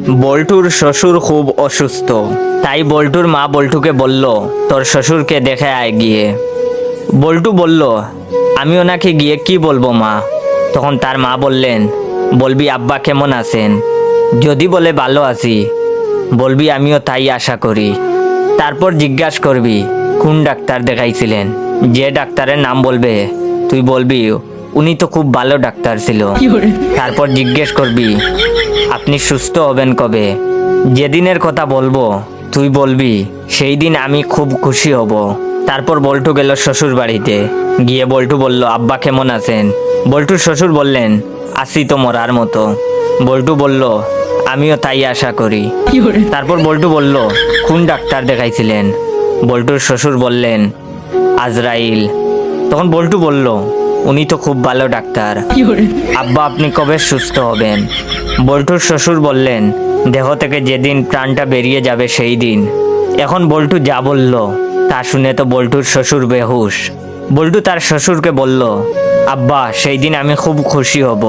বল্টুর শ্বশুর খুব অসুস্থ, তাই বল্টুর মা বল্টুকে বলল, তোর শ্বশুরকে দেখে আয় গিয়ে। বল্টু বলল, আমি ওনাকে গিয়ে কি বলবো মা? তখন তার মা বললেন, বলবি আব্বা কেমন আছেন, যদি বলে ভালো আছি, বলবি আমিও তাই আশা করি। তারপর জিজ্ঞাসা করবি কোন ডাক্তার দেখাইছিলেন, যে ডাক্তারের নাম বলবে তুই বলবি উনি তো খুব ভালো ডাক্তার ছিল। তারপর জিজ্ঞেস করবি আপনি সুস্থ হবেন কবে, যেদিনের কথা বলবো তুই বলবি সেই দিন আমি খুব খুশি হব। তারপর বল্টু গেল শ্বশুর বাড়িতে, গিয়ে বল্টু বলল, আব্বা কেমন আছেন? বল্টুর শ্বশুর বললেন, আছি তো মরার মতো। বল্টু বলল, আমিও তাই আশা করি। তারপর বল্টু বলল, কোন ডাক্তার দেখাইছিলেন? বল্টুর শ্বশুর বললেন, আজরাইল। তখন বল্টু বলল, উনি তো খুব ভালো ডাক্তার, আব্বা আপনি কবে সুস্থ হবেন? বল্টুর শ্বশুর বললেন, দেহ থেকে যেদিন প্রাণটা বেরিয়ে যাবে সেই দিন। এখন বল্টু যা বলল তা শুনে তো বল্টুর শ্বশুর বেহুশ। বল্টু তার শ্বশুরকে বলল, আব্বা সেই দিন আমি খুব খুশি হব।